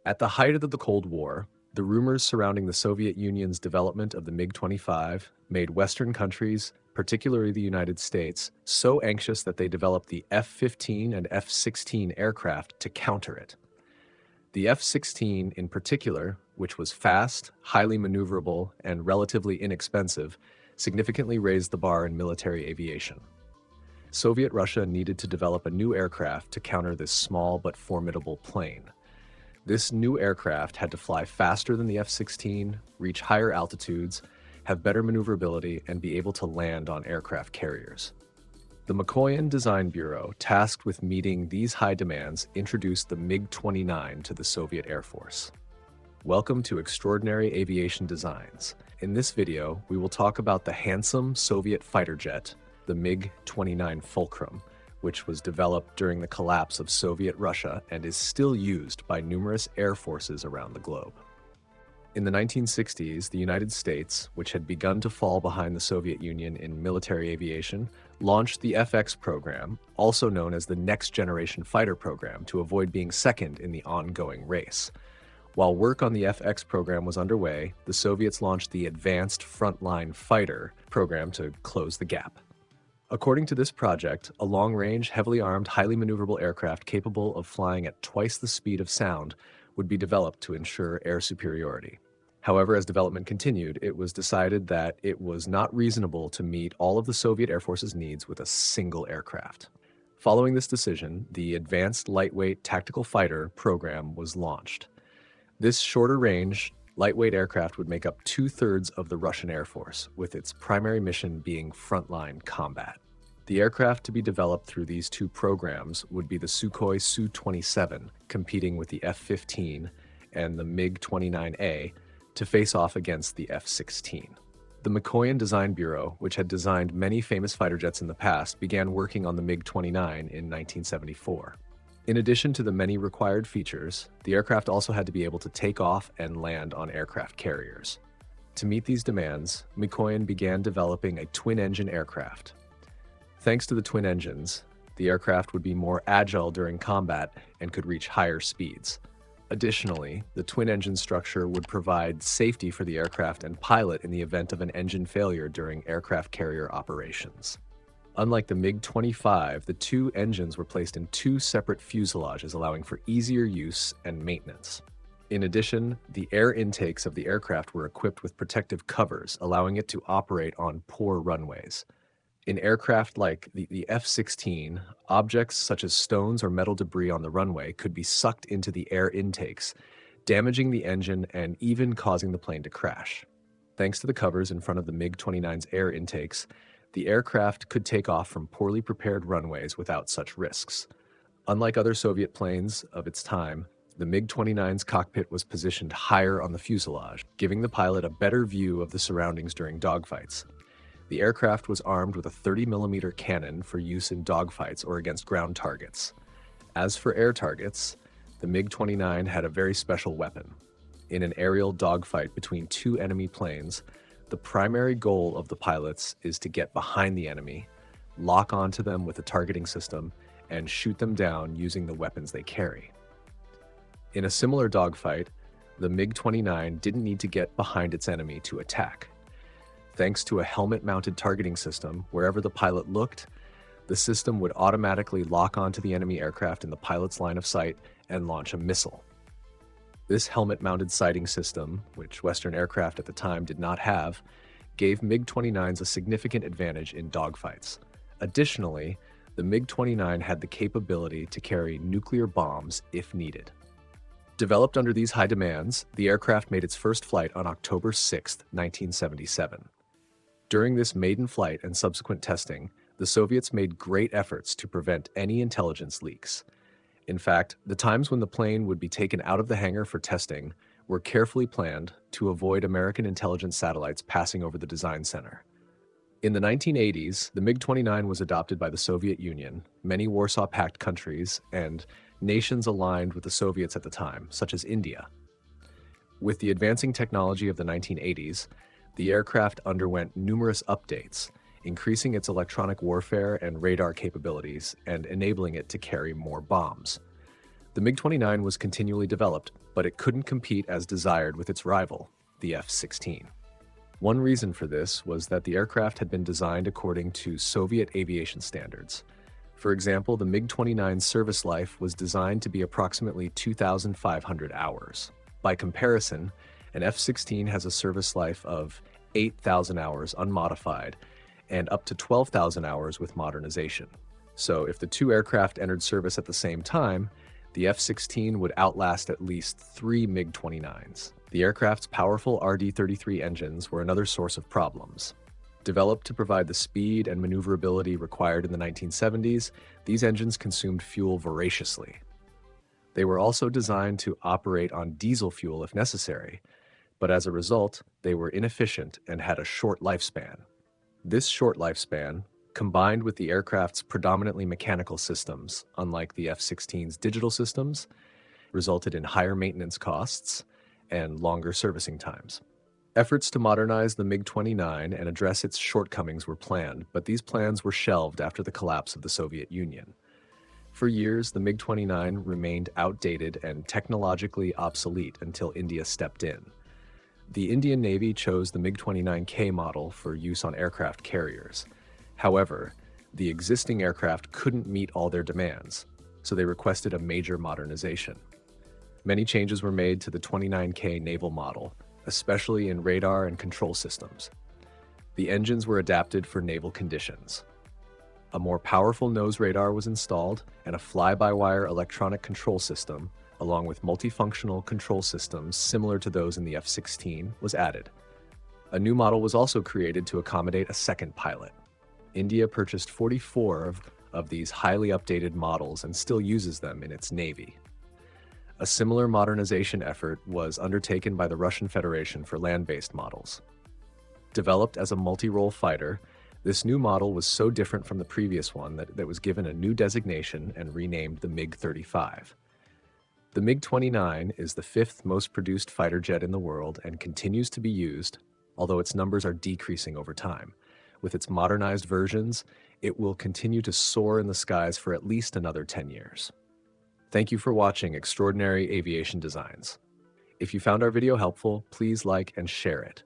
At the height of the Cold War, the rumors surrounding the Soviet Union's development of the MiG-25 made Western countries, particularly the United States, so anxious that they developed the F-15 and F-16 aircraft to counter it. The F-16 in particular, which was fast, highly maneuverable, and relatively inexpensive, significantly raised the bar in military aviation. Soviet Russia needed to develop a new aircraft to counter this small but formidable plane. This new aircraft had to fly faster than the F-16, reach higher altitudes, have better maneuverability, and be able to land on aircraft carriers. The Mikoyan Design Bureau, tasked with meeting these high demands, introduced the MiG-29 to the Soviet Air Force. Welcome to Extraordinary Aviation Designs. In this video, we will talk about the handsome Soviet fighter jet, the MiG-29 Fulcrum, which was developed during the collapse of Soviet Russia and is still used by numerous air forces around the globe. In the 1960s, the United States, which had begun to fall behind the Soviet Union in military aviation, launched the FX program, also known as the Next Generation Fighter Program, to avoid being second in the ongoing race. While work on the FX program was underway, the Soviets launched the Advanced Frontline Fighter program to close the gap. According to this project, a long-range, heavily armed, highly maneuverable aircraft capable of flying at twice the speed of sound would be developed to ensure air superiority. However, as development continued, it was decided that it was not reasonable to meet all of the Soviet Air Force's needs with a single aircraft. Following this decision, the Advanced Lightweight Tactical Fighter program was launched. This shorter-range, lightweight aircraft would make up 2/3 of the Russian Air Force, with its primary mission being frontline combat. The aircraft to be developed through these two programs would be the Sukhoi Su-27, competing with the F-15 and the MiG-29A to face off against the F-16. The Mikoyan Design Bureau, which had designed many famous fighter jets in the past, began working on the MiG-29 in 1974. In addition to the many required features, the aircraft also had to be able to take off and land on aircraft carriers. To meet these demands, Mikoyan began developing a twin-engine aircraft. Thanks to the twin engines, the aircraft would be more agile during combat and could reach higher speeds. Additionally, the twin-engine structure would provide safety for the aircraft and pilot in the event of an engine failure during aircraft carrier operations. Unlike the MiG-25, the two engines were placed in two separate fuselages, allowing for easier use and maintenance. In addition, the air intakes of the aircraft were equipped with protective covers, allowing it to operate on poor runways. In aircraft like the F-16, objects such as stones or metal debris on the runway could be sucked into the air intakes, damaging the engine and even causing the plane to crash. Thanks to the covers in front of the MiG-29's air intakes, the aircraft could take off from poorly prepared runways without such risks. Unlike other Soviet planes of its time, the MiG-29's cockpit was positioned higher on the fuselage, giving the pilot a better view of the surroundings during dogfights. The aircraft was armed with a 30mm cannon for use in dogfights or against ground targets. As for air targets, the MiG-29 had a very special weapon. In an aerial dogfight between two enemy planes, the primary goal of the pilots is to get behind the enemy, lock onto them with a targeting system, and shoot them down using the weapons they carry. In a similar dogfight, the MiG-29 didn't need to get behind its enemy to attack. Thanks to a helmet-mounted targeting system, wherever the pilot looked, the system would automatically lock onto the enemy aircraft in the pilot's line of sight and launch a missile. This helmet-mounted sighting system, which Western aircraft at the time did not have, gave MiG-29s a significant advantage in dogfights. Additionally, the MiG-29 had the capability to carry nuclear bombs if needed. Developed under these high demands, the aircraft made its first flight on October 6, 1977. During this maiden flight and subsequent testing, the Soviets made great efforts to prevent any intelligence leaks. In fact, the times when the plane would be taken out of the hangar for testing were carefully planned to avoid American intelligence satellites passing over the design center. In the 1980s, the MiG-29 was adopted by the Soviet Union, many Warsaw Pact countries, and nations aligned with the Soviets at the time, such as India. With the advancing technology of the 1980s, the aircraft underwent numerous updates, increasing its electronic warfare and radar capabilities and enabling it to carry more bombs. The MiG-29 was continually developed, but it couldn't compete as desired with its rival, the F-16. One reason for this was that the aircraft had been designed according to Soviet aviation standards. For example, the MiG-29's service life was designed to be approximately 2,500 hours. By comparison, an F-16 has a service life of 8,000 hours unmodified and up to 12,000 hours with modernization. So if the two aircraft entered service at the same time, the F-16 would outlast at least 3 MiG-29s. The aircraft's powerful RD-33 engines were another source of problems. Developed to provide the speed and maneuverability required in the 1970s, these engines consumed fuel voraciously. They were also designed to operate on diesel fuel if necessary, but as a result, they were inefficient and had a short lifespan. This short lifespan, combined with the aircraft's predominantly mechanical systems, unlike the F-16's digital systems, resulted in higher maintenance costs and longer servicing times. Efforts to modernize the MiG-29 and address its shortcomings were planned, but these plans were shelved after the collapse of the Soviet Union. For years, the MiG-29 remained outdated and technologically obsolete until India stepped in. The Indian Navy chose the MiG-29K model for use on aircraft carriers. However, the existing aircraft couldn't meet all their demands, so they requested a major modernization. Many changes were made to the 29K naval model, especially in radar and control systems. The engines were adapted for naval conditions. A more powerful nose radar was installed, and a fly-by-wire electronic control system, along with multifunctional control systems similar to those in the F-16, was added. A new model was also created to accommodate a second pilot. India purchased 44 of these highly updated models and still uses them in its navy. A similar modernization effort was undertaken by the Russian Federation for land-based models. Developed as a multi-role fighter, this new model was so different from the previous one that it was given a new designation and renamed the MiG-35. The MiG-29 is the fifth most produced fighter jet in the world and continues to be used, although its numbers are decreasing over time. With its modernized versions, it will continue to soar in the skies for at least another 10 years. Thank you for watching Extraordinary Aviation Designs. If you found our video helpful, please like and share it.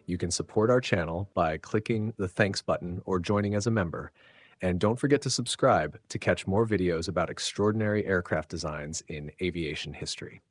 You can support our channel by clicking the thanks button or joining as a member. And don't forget to subscribe to catch more videos about extraordinary aircraft designs in aviation history.